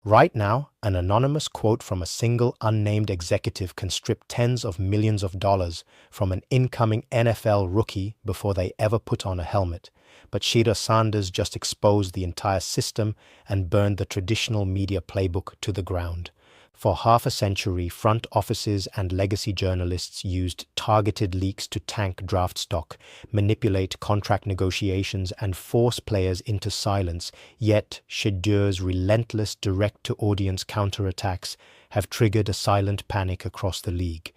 Right now, an anonymous quote from a single unnamed executive can strip tens of millions of dollars from an incoming NFL rookie before they ever put on a helmet. But Shedeur Sanders just exposed the entire system and burned the traditional media playbook to the ground. For half a century, front offices and legacy journalists used targeted leaks to tank draft stock, manipulate contract negotiations, and force players into silence. Yet, Shedeur's relentless direct-to-audience counterattacks have triggered a silent panic across the league.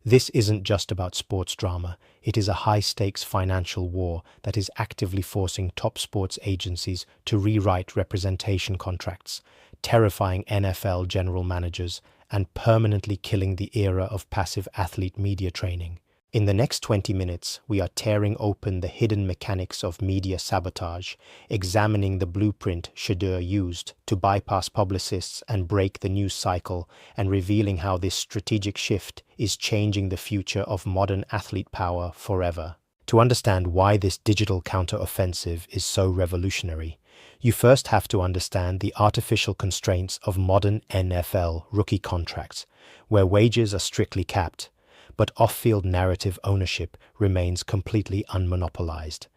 This isn't just about sports drama. It is a high-stakes financial war that is actively forcing top sports agencies to rewrite representation contracts, terrifying NFL general managers, and permanently killing the era of passive athlete media training. In the next 20 minutes, we are tearing open the hidden mechanics of media sabotage, examining the blueprint Shedeur used to bypass publicists and break the news cycle, and revealing how this strategic shift is changing the future of modern athlete power forever. To understand why this digital counter-offensive is so revolutionary, you first have to understand the artificial constraints of modern NFL rookie contracts, where wages are strictly capped, but off-field narrative ownership remains completely unmonopolized.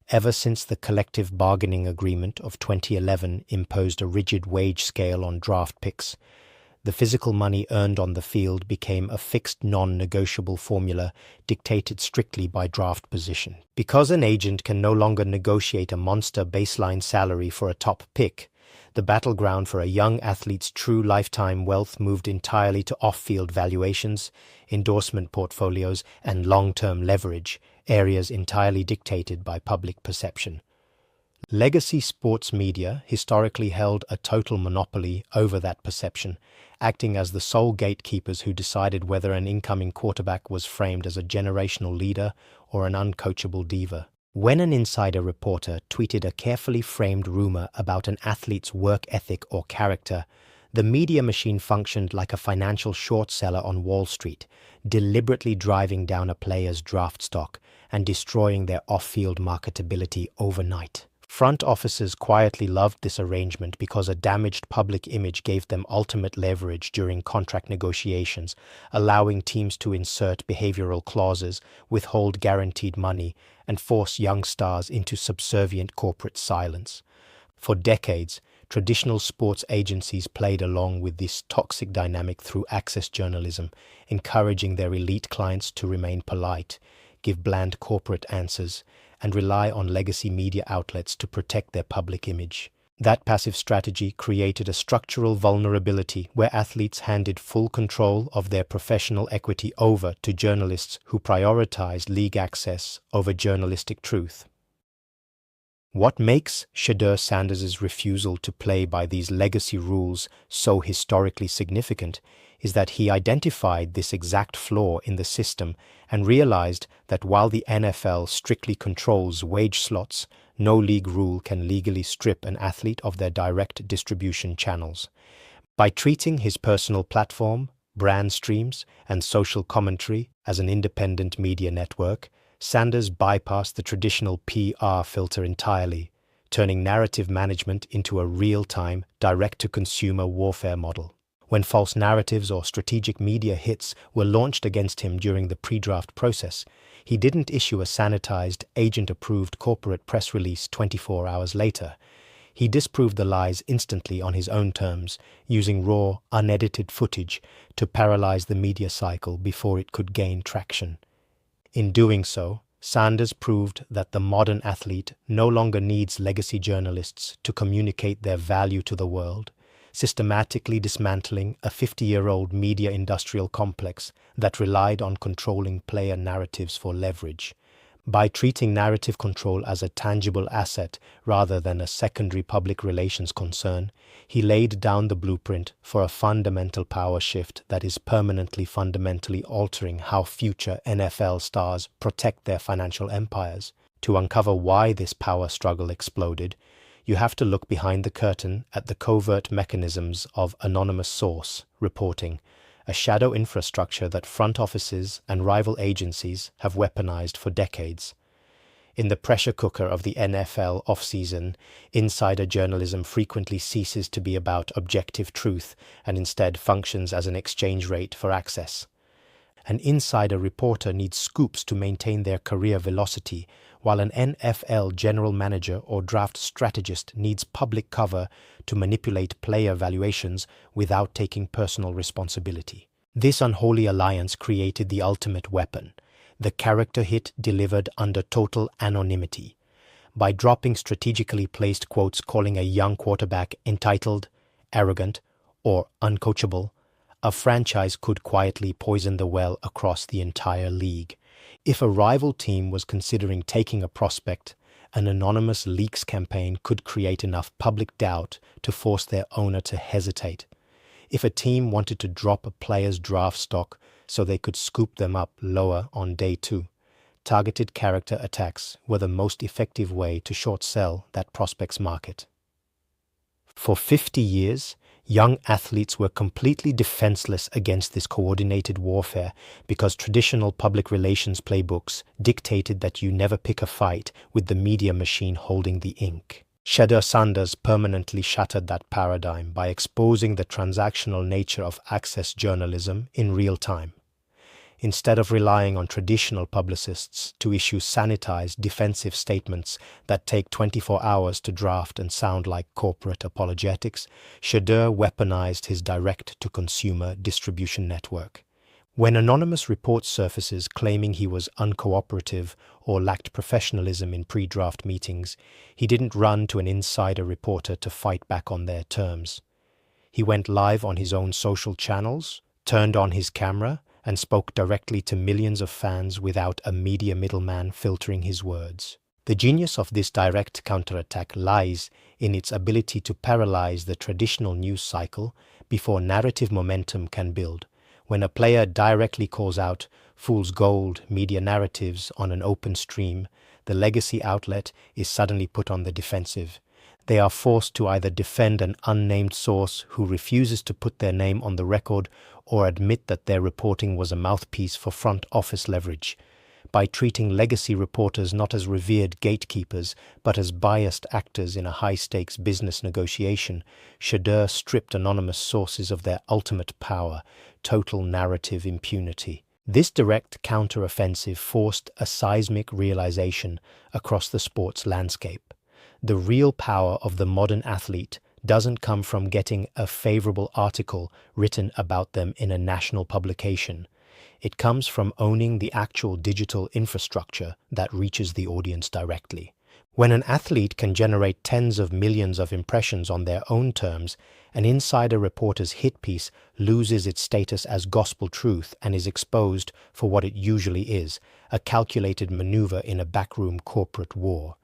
Ever since the collective bargaining agreement of 2011 imposed a rigid wage scale on draft picks, the physical money earned on the field became a fixed non-negotiable formula dictated strictly by draft position. Because an agent can no longer negotiate a monster baseline salary for a top pick, the battleground for a young athlete's true lifetime wealth moved entirely to off-field valuations, endorsement portfolios, and long-term leverage, areas entirely dictated by public perception. Legacy sports media historically held a total monopoly over that perception, acting as the sole gatekeepers who decided whether an incoming quarterback was framed as a generational leader or an uncoachable diva. When an insider reporter tweeted a carefully framed rumor about an athlete's work ethic or character, the media machine functioned like a financial short seller on Wall Street, deliberately driving down a player's draft stock and destroying their off-field marketability overnight. Front offices quietly loved this arrangement because a damaged public image gave them ultimate leverage during contract negotiations, allowing teams to insert behavioral clauses, withhold guaranteed money, and force young stars into subservient corporate silence. For decades, traditional sports agencies played along with this toxic dynamic through access journalism, encouraging their elite clients to remain polite, give bland corporate answers, and rely on legacy media outlets to protect their public image. That passive strategy created a structural vulnerability where athletes handed full control of their professional equity over to journalists who prioritized league access over journalistic truth. What makes Shedeur Sanders' refusal to play by these legacy rules so historically significant is that he identified this exact flaw in the system and realized that while the NFL strictly controls wage slots, no league rule can legally strip an athlete of their direct distribution channels. By treating his personal platform, brand streams, and social commentary as an independent media network, Sanders bypassed the traditional PR filter entirely, turning narrative management into a real-time, direct-to-consumer warfare model. When false narratives or strategic media hits were launched against him during the pre-draft process, he didn't issue a sanitized, agent-approved corporate press release 24 hours later. He disproved the lies instantly on his own terms, using raw, unedited footage to paralyze the media cycle before it could gain traction. In doing so, Sanders proved that the modern athlete no longer needs legacy journalists to communicate their value to the world, systematically dismantling a 50-year-old media industrial complex that relied on controlling player narratives for leverage. By treating narrative control as a tangible asset rather than a secondary public relations concern, he laid down the blueprint for a fundamental power shift that is fundamentally altering how future NFL stars protect their financial empires. To uncover why this power struggle exploded, you have to look behind the curtain at the covert mechanisms of anonymous source reporting, a shadow infrastructure that front offices and rival agencies have weaponized for decades. In the pressure cooker of the NFL offseason, insider journalism frequently ceases to be about objective truth and instead functions as an exchange rate for access. An insider reporter needs scoops to maintain their career velocity, while an NFL general manager or draft strategist needs public cover to manipulate player valuations without taking personal responsibility. This unholy alliance created the ultimate weapon, the character hit delivered under total anonymity. By dropping strategically placed quotes calling a young quarterback entitled, arrogant, or uncoachable, a franchise could quietly poison the well across the entire league. If a rival team was considering taking a prospect, an anonymous leaks campaign could create enough public doubt to force their owner to hesitate. If a team wanted to drop a player's draft stock so they could scoop them up lower on day 2, targeted character attacks were the most effective way to short-sell that prospect's market. For 50 years, young athletes were completely defenseless against this coordinated warfare because traditional public relations playbooks dictated that you never pick a fight with the media machine holding the ink. Shedeur Sanders permanently shattered that paradigm by exposing the transactional nature of access journalism in real time. Instead of relying on traditional publicists to issue sanitized defensive statements that take 24 hours to draft and sound like corporate apologetics, Shedeur weaponized his direct-to-consumer distribution network. When anonymous report surfaces claiming he was uncooperative or lacked professionalism in pre-draft meetings, he didn't run to an insider reporter to fight back on their terms. He went live on his own social channels, turned on his camera, and spoke directly to millions of fans without a media middleman filtering his words. The genius of this direct counterattack lies in its ability to paralyze the traditional news cycle before narrative momentum can build. When a player directly calls out "fool's gold" media narratives on an open stream, the legacy outlet is suddenly put on the defensive. They are forced to either defend an unnamed source who refuses to put their name on the record or admit that their reporting was a mouthpiece for front office leverage. By treating legacy reporters not as revered gatekeepers but as biased actors in a high-stakes business negotiation, Shedeur stripped anonymous sources of their ultimate power, total narrative impunity. This direct counter-offensive forced a seismic realization across the sports landscape. The real power of the modern athlete doesn't come from getting a favorable article written about them in a national publication. It comes from owning the actual digital infrastructure that reaches the audience directly. When an athlete can generate tens of millions of impressions on their own terms, an insider reporter's hit piece loses its status as gospel truth and is exposed for what it usually is, a calculated maneuver in a backroom corporate war.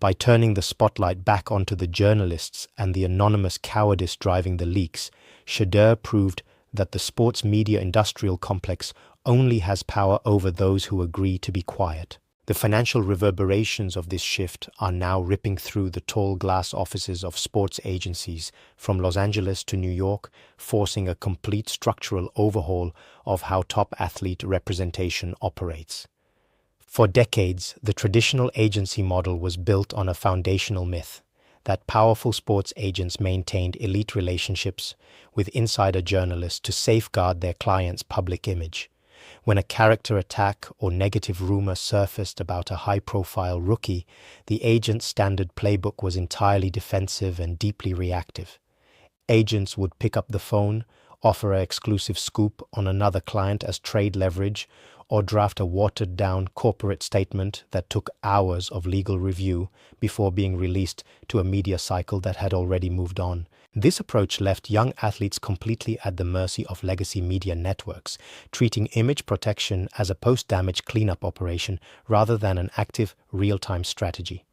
By turning the spotlight back onto the journalists and the anonymous cowardice driving the leaks, Shedeur proved that the sports media industrial complex only has power over those who agree to be quiet. The financial reverberations of this shift are now ripping through the tall glass offices of sports agencies from Los Angeles to New York, forcing a complete structural overhaul of how top athlete representation operates. For decades, the traditional agency model was built on a foundational myth that powerful sports agents maintained elite relationships with insider journalists to safeguard their clients' public image. When a character attack or negative rumor surfaced about a high-profile rookie, the agent's standard playbook was entirely defensive and deeply reactive. Agents would pick up the phone, offer an exclusive scoop on another client as trade leverage, or draft a watered-down corporate statement that took hours of legal review before being released to a media cycle that had already moved on. This approach left young athletes completely at the mercy of legacy media networks, treating image protection as a post-damage cleanup operation rather than an active, real-time strategy.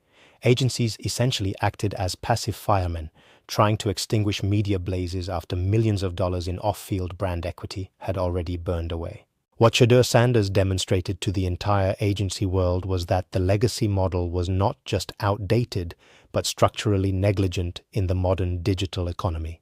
Agencies essentially acted as passive firemen, trying to extinguish media blazes after millions of dollars in off-field brand equity had already burned away. What Shedeur Sanders demonstrated to the entire agency world was that the legacy model was not just outdated, but structurally negligent in the modern digital economy.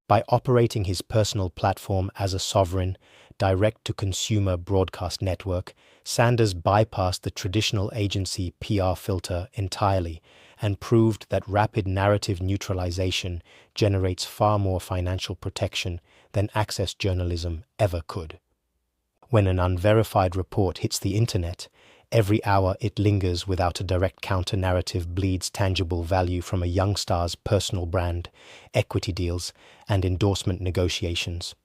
By operating his personal platform as a sovereign, direct-to-consumer broadcast network, Sanders bypassed the traditional agency PR filter entirely and proved that rapid narrative neutralization generates far more financial protection than access journalism ever could. When an unverified report hits the internet, every hour it lingers without a direct counter-narrative bleeds tangible value from a young star's personal brand, equity deals, and endorsement negotiations.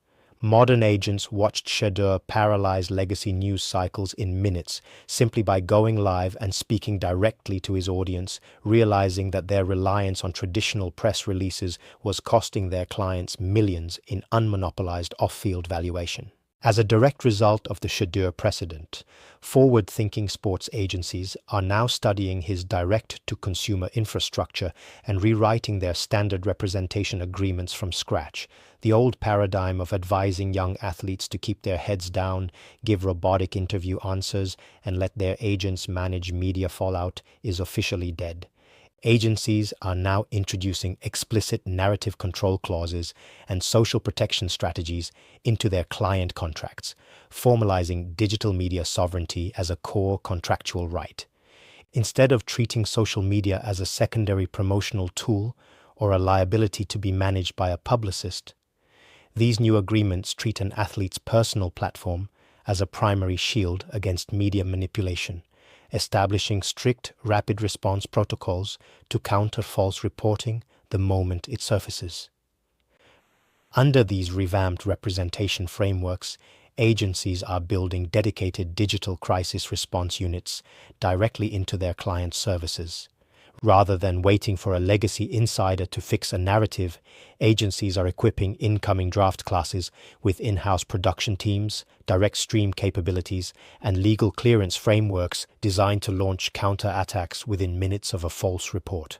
Modern agents watched Shedeur paralyze legacy news cycles in minutes simply by going live and speaking directly to his audience, realizing that their reliance on traditional press releases was costing their clients millions in unmonopolized off-field valuation. As a direct result of the Shedeur precedent, forward-thinking sports agencies are now studying his direct-to-consumer infrastructure and rewriting their standard representation agreements from scratch. The old paradigm of advising young athletes to keep their heads down, give robotic interview answers, and let their agents manage media fallout is officially dead. Agencies are now introducing explicit narrative control clauses and social protection strategies into their client contracts, formalizing digital media sovereignty as a core contractual right. Instead of treating social media as a secondary promotional tool or a liability to be managed by a publicist, these new agreements treat an athlete's personal platform as a primary shield against media manipulation, establishing strict rapid response protocols to counter false reporting the moment it surfaces. Under these revamped representation frameworks, agencies are building dedicated digital crisis response units directly into their client services. Rather than waiting for a legacy insider to fix a narrative, agencies are equipping incoming draft classes with in-house production teams, direct stream capabilities, and legal clearance frameworks designed to launch counter-attacks within minutes of a false report.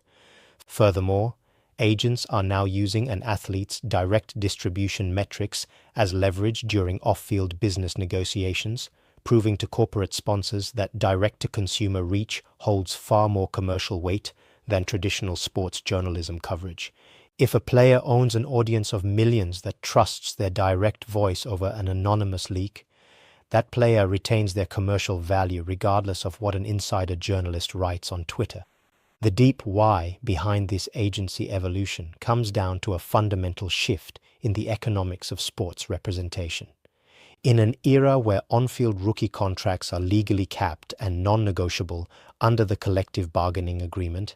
Furthermore, agents are now using an athlete's direct distribution metrics as leverage during off-field business negotiations, proving to corporate sponsors that direct-to-consumer reach holds far more commercial weight than traditional sports journalism coverage. If a player owns an audience of millions that trusts their direct voice over an anonymous leak, that player retains their commercial value regardless of what an insider journalist writes on Twitter. The deep why behind this agency evolution comes down to a fundamental shift in the economics of sports representation. In an era where on-field rookie contracts are legally capped and non-negotiable under the collective bargaining agreement,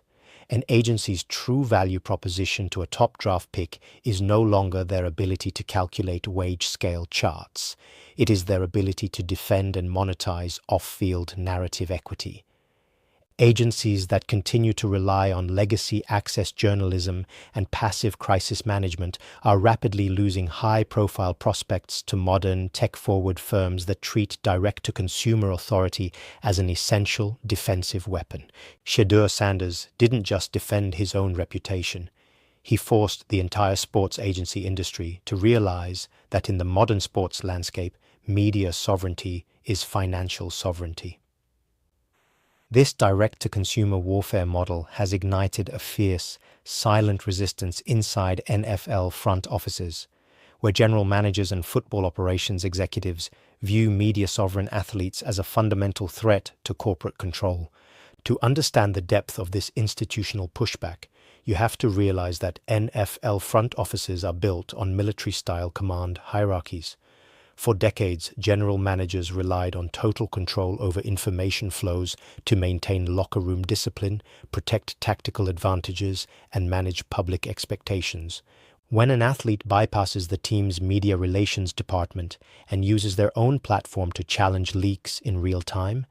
an agency's true value proposition to a top draft pick is no longer their ability to calculate wage scale charts. It is their ability to defend and monetize off-field narrative equity. Agencies that continue to rely on legacy access journalism and passive crisis management are rapidly losing high-profile prospects to modern, tech-forward firms that treat direct-to-consumer authority as an essential defensive weapon. Shedeur Sanders didn't just defend his own reputation. He forced the entire sports agency industry to realize that in the modern sports landscape, media sovereignty is financial sovereignty. This direct-to-consumer warfare model has ignited a fierce, silent resistance inside NFL front offices, where general managers and football operations executives view media-sovereign athletes as a fundamental threat to corporate control. To understand the depth of this institutional pushback, you have to realize that NFL front offices are built on military-style command hierarchies. For decades, general managers relied on total control over information flows to maintain locker room discipline, protect tactical advantages, and manage public expectations. When an athlete bypasses the team's media relations department and uses their own platform to challenge leaks in real time,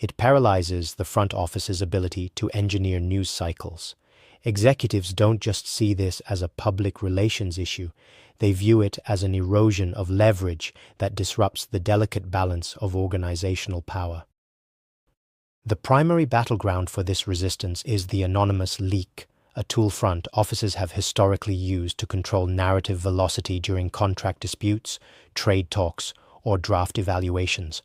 it paralyzes the front office's ability to engineer news cycles. Executives don't just see this as a public relations issue. They view it as an erosion of leverage that disrupts the delicate balance of organizational power. The primary battleground for this resistance is the anonymous leak, a tool front offices have historically used to control narrative velocity during contract disputes, trade talks, or draft evaluations.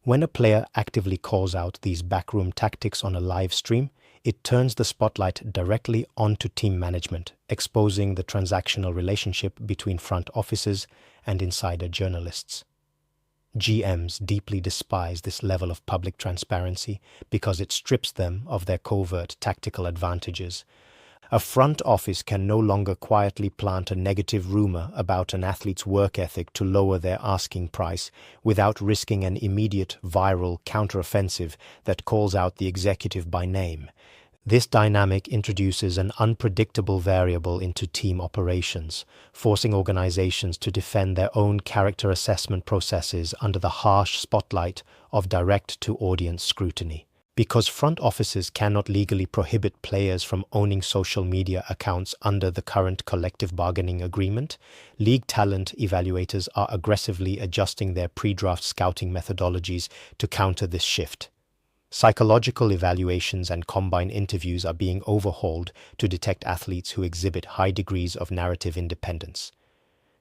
When a player actively calls out these backroom tactics on a live stream, it turns the spotlight directly onto team management, exposing the transactional relationship between front offices and insider journalists. GMs deeply despise this level of public transparency because it strips them of their covert tactical advantages. A front office can no longer quietly plant a negative rumor about an athlete's work ethic to lower their asking price without risking an immediate viral counteroffensive that calls out the executive by name. This dynamic introduces an unpredictable variable into team operations, forcing organizations to defend their own character assessment processes under the harsh spotlight of direct-to-audience scrutiny. Because front offices cannot legally prohibit players from owning social media accounts under the current collective bargaining agreement, league talent evaluators are aggressively adjusting their pre-draft scouting methodologies to counter this shift. Psychological evaluations and combine interviews are being overhauled to detect athletes who exhibit high degrees of narrative independence.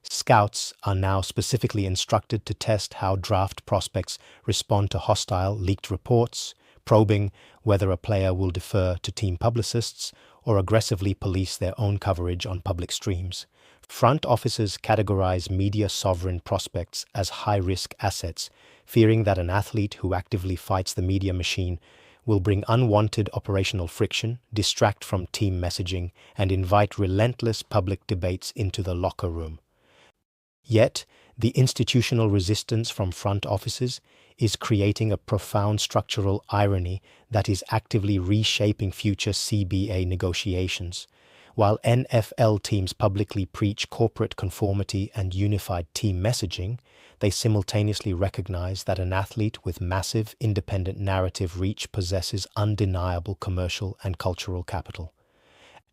Scouts are now specifically instructed to test how draft prospects respond to hostile, leaked reports, probing whether a player will defer to team publicists or aggressively police their own coverage on public streams. Front offices categorize media sovereign prospects as high-risk assets, fearing that an athlete who actively fights the media machine will bring unwanted operational friction, distract from team messaging, and invite relentless public debates into the locker room. Yet, the institutional resistance from front offices is creating a profound structural irony that is actively reshaping future CBA negotiations. While NFL teams publicly preach corporate conformity and unified team messaging, they simultaneously recognize that an athlete with massive independent narrative reach possesses undeniable commercial and cultural capital.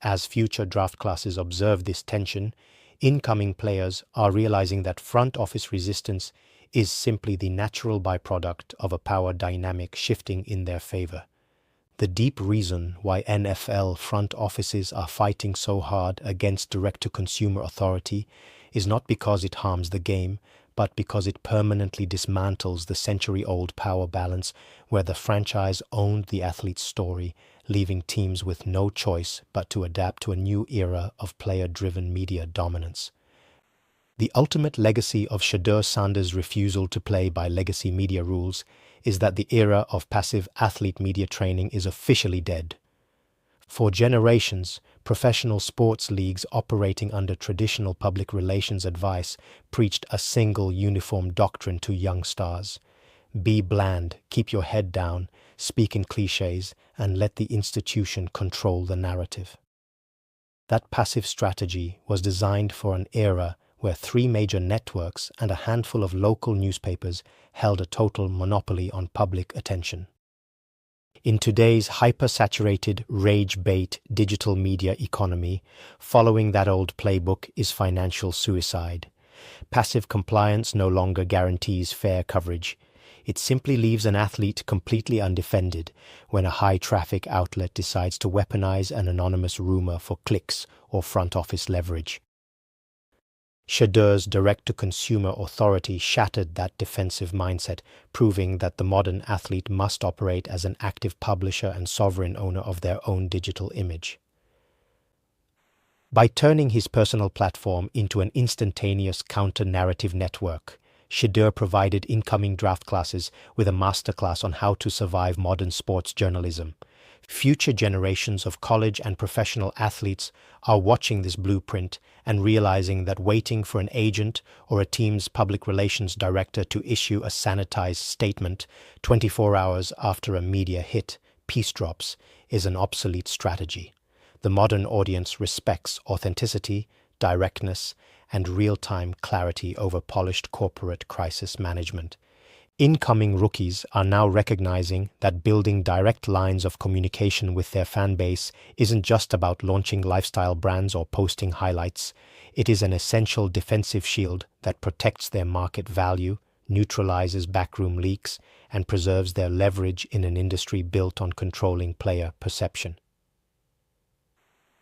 As future draft classes observe this tension, incoming players are realizing that front office resistance is simply the natural byproduct of a power dynamic shifting in their favor. The deep reason why NFL front offices are fighting so hard against direct-to-consumer authority is not because it harms the game, but because it permanently dismantles the century-old power balance where the franchise owned the athlete's story, leaving teams with no choice but to adapt to a new era of player-driven media dominance. The ultimate legacy of Shedeur Sanders' refusal to play by legacy media rules is that the era of passive athlete media training is officially dead. For generations, professional sports leagues operating under traditional public relations advice preached a single uniform doctrine to young stars. Be bland, keep your head down, speak in cliches, and let the institution control the narrative. That passive strategy was designed for an era where 3 major networks and a handful of local newspapers held a total monopoly on public attention. In today's hyper-saturated, rage-bait digital media economy, following that old playbook is financial suicide. Passive compliance no longer guarantees fair coverage. It simply leaves an athlete completely undefended when a high-traffic outlet decides to weaponize an anonymous rumor for clicks or front office leverage. Shedeur's direct-to-consumer authority shattered that defensive mindset, proving that the modern athlete must operate as an active publisher and sovereign owner of their own digital image. By turning his personal platform into an instantaneous counter-narrative network, Shedeur provided incoming draft classes with a masterclass on how to survive modern sports journalism. Future generations of college and professional athletes are watching this blueprint and realizing that waiting for an agent or a team's public relations director to issue a sanitized statement 24 hours after a media hit, piece drops, is an obsolete strategy. The modern audience respects authenticity, directness, and real-time clarity over polished corporate crisis management. Incoming rookies are now recognizing that building direct lines of communication with their fan base isn't just about launching lifestyle brands or posting highlights. It is an essential defensive shield that protects their market value, neutralizes backroom leaks, and preserves their leverage in an industry built on controlling player perception.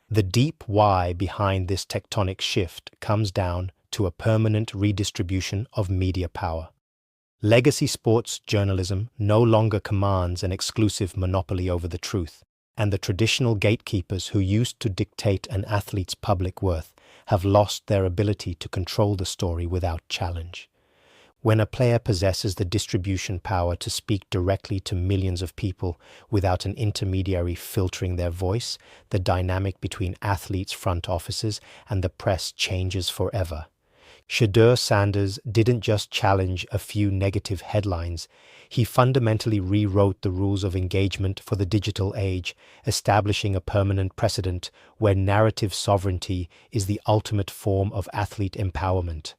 The deep why behind this tectonic shift comes down to a permanent redistribution of media power. Legacy sports journalism no longer commands an exclusive monopoly over the truth. And the traditional gatekeepers who used to dictate an athlete's public worth have lost their ability to control the story without challenge. When a player possesses the distribution power to speak directly to millions of people without an intermediary filtering their voice, the dynamic between athletes' front offices and the press changes forever. Shedeur Sanders didn't just challenge a few negative headlines, he fundamentally rewrote the rules of engagement for the digital age, establishing a permanent precedent where narrative sovereignty is the ultimate form of athlete empowerment.